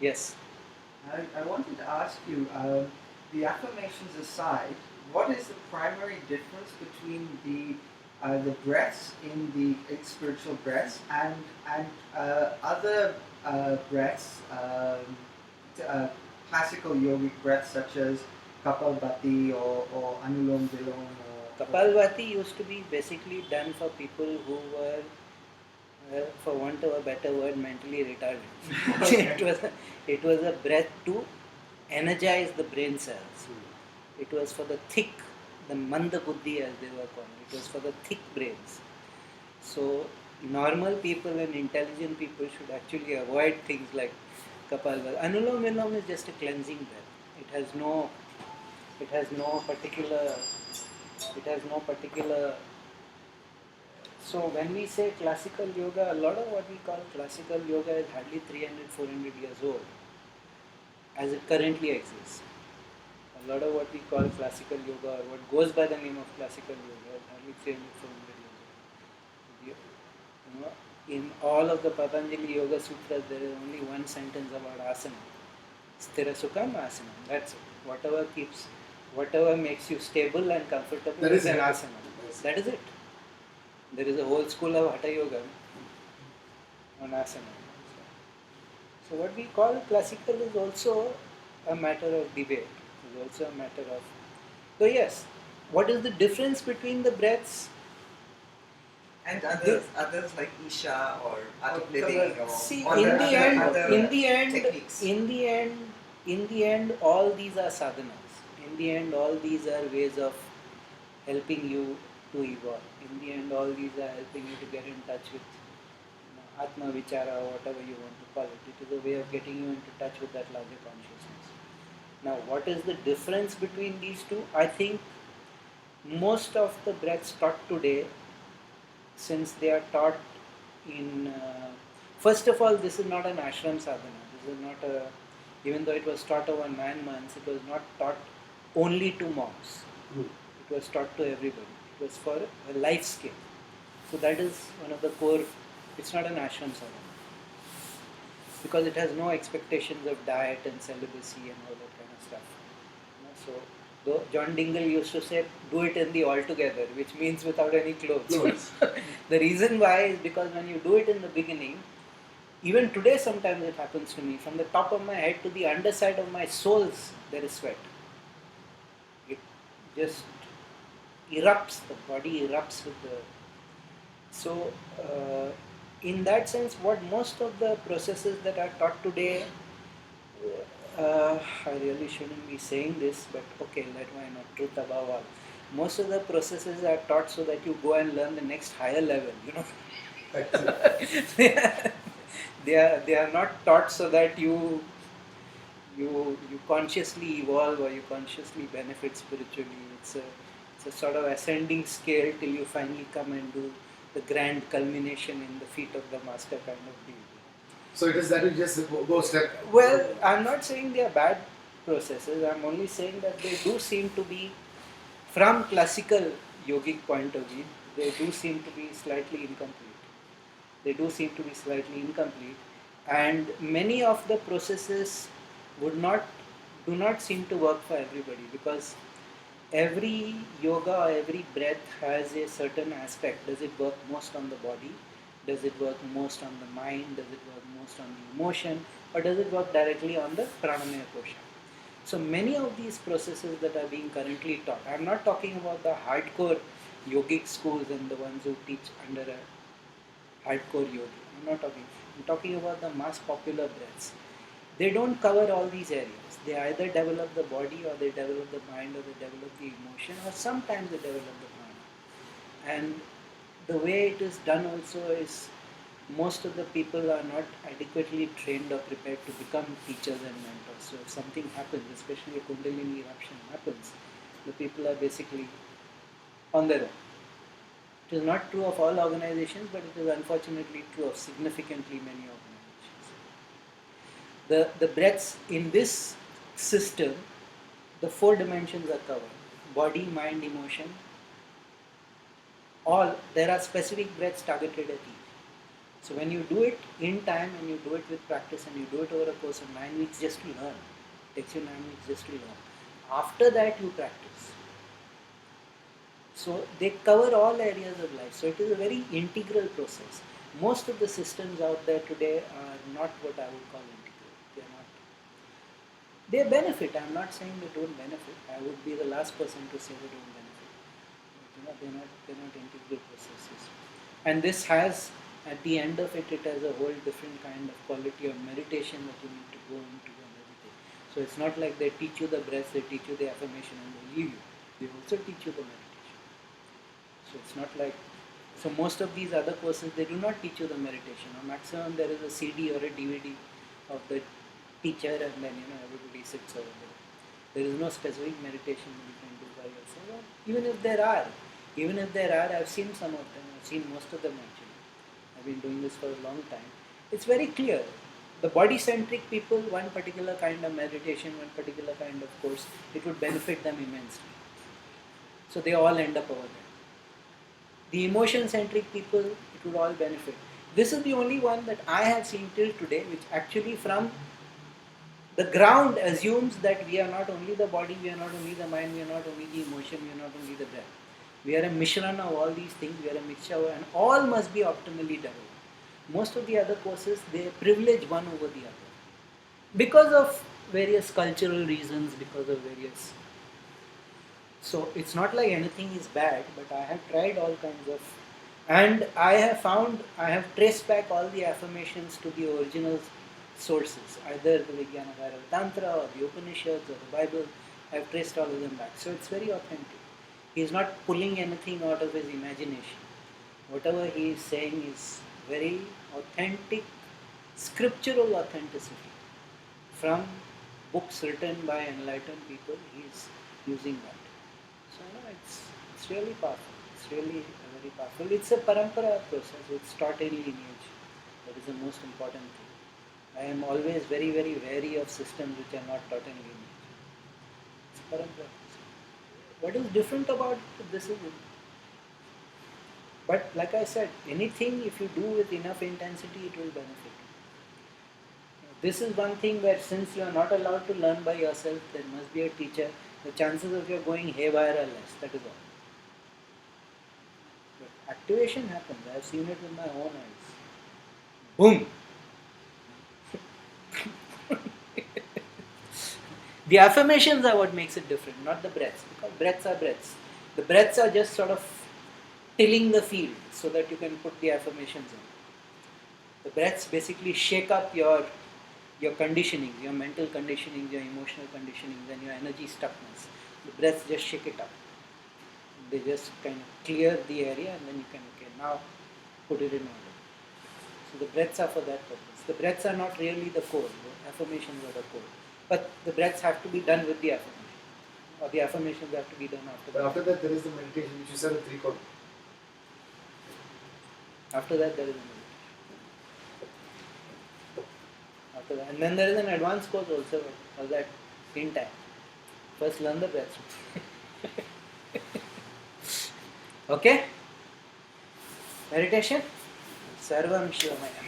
Yes. I wanted to ask you, the affirmations aside, what is the primary difference between the breaths in the spiritual breaths and other breaths, classical yogic breaths such as Kapalbhati or Anulom Vilom or Kapalbhati used to be basically done for people who were, for want of a better word, mentally retarded. Okay. It was a breath to energize the brain cells. It was for the thick, the manda buddhi as they were called. It was for the thick brains. So normal people and intelligent people should actually avoid things like Kapalbhati. Anulom Vilom is just a cleansing breath. It has no, it has no particular, it has no particular. So when we say classical yoga, a lot of what we call classical yoga is hardly 300, 400 years old as it currently exists. A lot of what we call classical yoga or what goes by the name of classical yoga is hardly 300, 400 years old. You know, in all of the Patanjali Yoga Sutras, there is only one sentence about asana. Sthira Sukham asana. That's it. Whatever makes you stable and comfortable is an asana. That is it. There is a whole school of Hatha Yoga on asana. So what we call classical is also a matter of debate. Is also a matter of. So yes, what is the difference between the breaths? And others like Isha or articulating or See, techniques. in the end, all these are sadhanas. In the end, all these are ways of helping you to evolve. In the end, all these are helping you to get in touch with Atma Vichara or whatever you want to call it. It is a way of getting you into touch with that larger consciousness. Now, what is the difference between these two? I think most of the breaths taught today, since they are taught in first of all, this is not an ashram sadhana. This is not a, even though it was taught over 9 months, it was not taught only to monks. It was taught to everybody. It was for a life skill. So that is one of the core. It's not an ashram sadhana because it has no expectations of diet and celibacy and all that kind of stuff. So though John Dingle used to say, do it in the altogether, which means without any clothes. The reason why is because when you do it in the beginning, even today sometimes it happens to me, from the top of my head to the underside of my soles, there is sweat. It just erupts, the body erupts with the. So, in that sense, what most of the processes that are taught today, I really shouldn't be saying this, but okay, let why not, truth above all. Most of the processes are taught so that you go and learn the next higher level, you know. They are not taught so that you consciously evolve or you consciously benefit spiritually. It's a sort of ascending scale till you finally come and do the grand culmination in the feet of the master kind of deal. So it is that you just go step. Well, I'm not saying they are bad processes. I'm only saying that they do seem to be, from classical yogic point of view, they do seem to be slightly incomplete. They do seem to be slightly incomplete, and many of the processes would not do not seem to work for everybody, because every yoga or every breath has a certain aspect. Does it work most on the body? Does it work most on the mind? Does it work most on the emotion? Or does it work directly on the pranamaya kosha? So many of these processes that are being currently taught, I'm not talking about the hardcore yogic schools and the ones who teach under a hardcore yogi. I'm talking about the mass popular breaths. They don't cover all these areas. They either develop the body or they develop the mind or they develop the emotion, or sometimes they develop the mind. And the way it is done also is, most of the people are not adequately trained or prepared to become teachers and mentors. So if something happens, especially a Kundalini eruption happens, the people are basically on their own. It is not true of all organizations, but it is unfortunately true of significantly many organizations. The breaths in this system, the four dimensions are covered: body, mind, emotion. All there are specific breaths targeted at each. So when you do it in time and you do it with practice and you do it over a course of 9 weeks just to learn, it takes you 9 weeks just to learn. After that you practice. So they cover all areas of life. So it is a very integral process. Most of the systems out there today are not what I would call integral. They are not. They benefit. I'm not saying they don't benefit. I would be the last person to say they don't benefit. But, they're not integral processes. And this has, at the end of it, it has a whole different kind of quality of meditation that you need to go into and everything. So it's not like they teach you the breath, they teach you the affirmation and they leave you. They also teach you the meditation. So it's not like, so most of these other courses, they do not teach you the meditation. Or maximum there is a CD or a DVD of the teacher and then everybody sits over there. There is no specific meditation you can do by yourself. Or even if there are, I've seen some of them. I've seen most of them actually. I've been doing this for a long time. It's very clear. The body-centric people, one particular kind of meditation, one particular kind of course, it would benefit them immensely. So they all end up over there. The emotion-centric people, it would all benefit. This is the only one that I have seen till today, which actually from the ground assumes that we are not only the body, we are not only the mind, we are not only the emotion, we are not only the breath. We are a mishran of all these things, we are a mixture of, and all must be optimally developed. Most of the other courses, they privilege one over the other. Because of various cultural reasons, because of various... So it's not like anything is bad, but I have tried all kinds of... And I have traced back all the affirmations to the original sources, either the Vijnana Viral Tantra or the Upanishads or the Bible. I have traced all of them back. So it's very authentic. He is not pulling anything out of his imagination. Whatever he is saying is very authentic, scriptural authenticity. From books written by enlightened people, he is using that. So it's really powerful. It's really very powerful. It's a parampara process. It's taught in lineage. That is the most important thing. I am always very, very wary of systems which are not taught in lineage. It's a parampara process. What is different about this is, but like I said, anything if you do with enough intensity, it will benefit. This is one thing where since you are not allowed to learn by yourself, there must be a teacher. The chances of your going haywire are less. That is all. But activation happens. I have seen it with my own eyes. Boom! The affirmations are what makes it different, not the breaths. Because breaths are breaths. The breaths are just sort of tilling the field so that you can put the affirmations in. The breaths basically shake up your conditioning, your mental conditioning, your emotional conditioning, and your energy stuckness. The breaths just shake it up. They just kind of clear the area and then you can, okay, now put it in order. So the breaths are for that purpose. The breaths are not really the core. The affirmations are the core. But the breaths have to be done with the affirmation. Or the affirmations have to be done after that. But after that, there is the meditation which you said at 3 quarter. After that, there is a meditation. After that. And then there is an advanced course also, all that in time. First learn the breaths. Okay? Meditation? Sarvam Shivamaya.